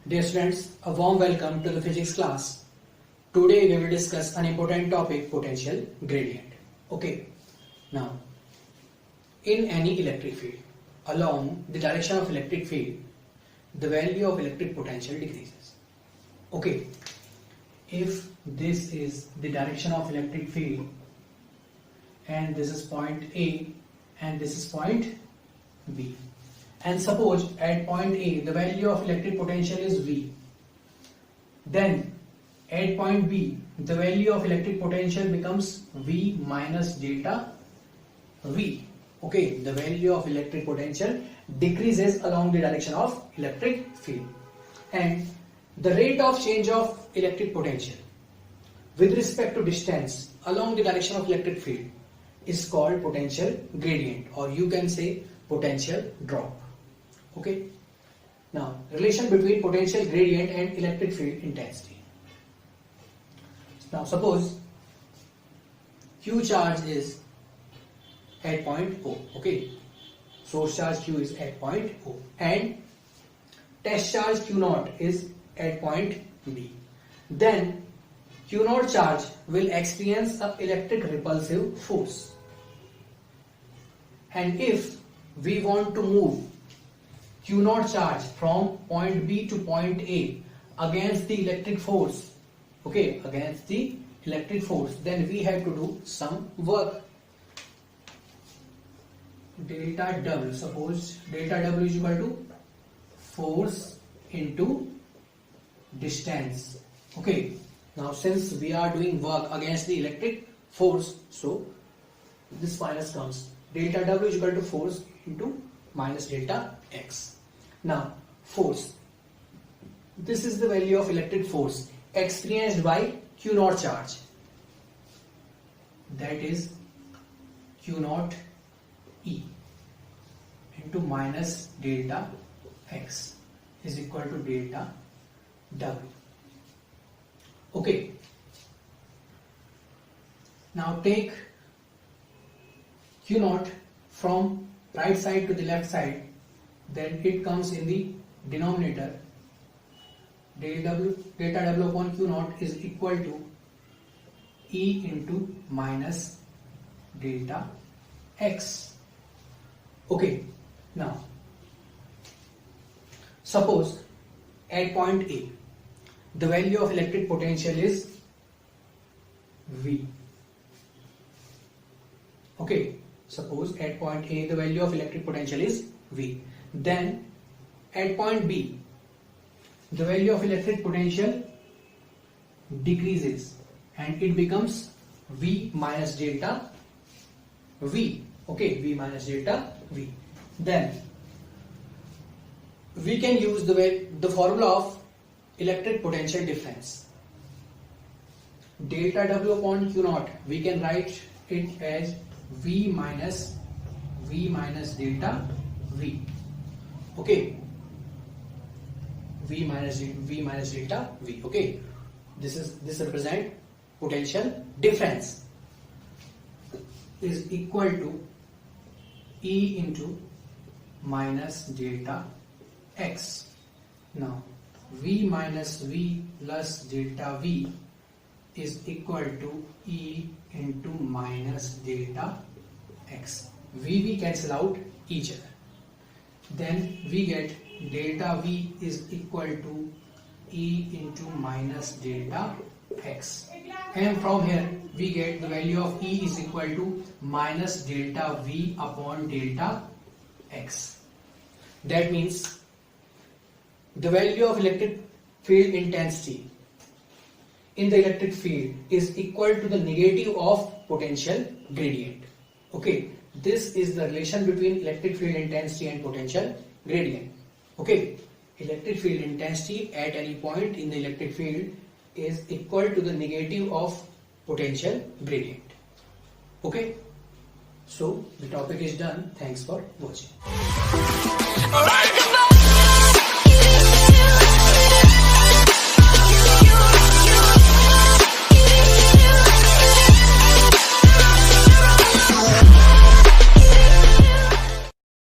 Dear students, a warm welcome to the physics class. Today we will discuss an important topic, potential gradient. Okay, now in any electric field, along the direction of electric field, the value of electric potential decreases. Okay, if this is the direction of electric field and this is point A and this is point B. And suppose at point A the value of electric potential is V. Then at point B the value of electric potential becomes V minus delta V. Okay, the value of electric potential decreases along the direction of electric field. And the rate of change of electric potential with respect to distance along the direction of electric field is called potential gradient, or you can say potential drop. Okay, now relation between potential gradient and electric field intensity. Now suppose Q charge is at point O. Okay, source charge Q is at point O and test charge Q naught is at point B. Then Q naught charge will experience an electric repulsive force, and if we want to move Q naught charge from point B to point A against the electric force, okay, against the electric force, then we have to do some work. Delta W, suppose delta W is equal to force into distance. Okay, now since we are doing work against the electric force, so this minus comes. Delta W is equal to force into minus delta X. Now force, this is the value of electric force experienced by Q naught charge, that is Q naught E into minus delta X is equal to delta W. Okay, now take Q naught from right side to the left side, then it comes in the denominator. Delta W upon Q naught is equal to E into minus delta X. Okay, now suppose at point A the value of electric potential is V. Okay, suppose at point A the value of electric potential is V. Then at point B the value of electric potential decreases and it becomes V minus delta V. Okay, V minus delta V. Then we can use the formula of electric potential difference. Delta W upon Q naught, we can write it as V minus delta V. Okay, V minus delta V. Okay, this represent potential difference is equal to E into minus delta X. Now V minus V plus delta V is equal to E into minus delta X. V cancel out each other. Then we get delta V is equal to E into minus delta X. And from here we get the value of E is equal to minus delta V upon delta X. That means the value of electric field intensity in the electric field is equal to the negative of potential gradient. Okay, this is the relation between electric field intensity and potential gradient. Okay, electric field intensity at any point in the electric field is equal to the negative of potential gradient. Okay, so the topic is done. Thanks for watching.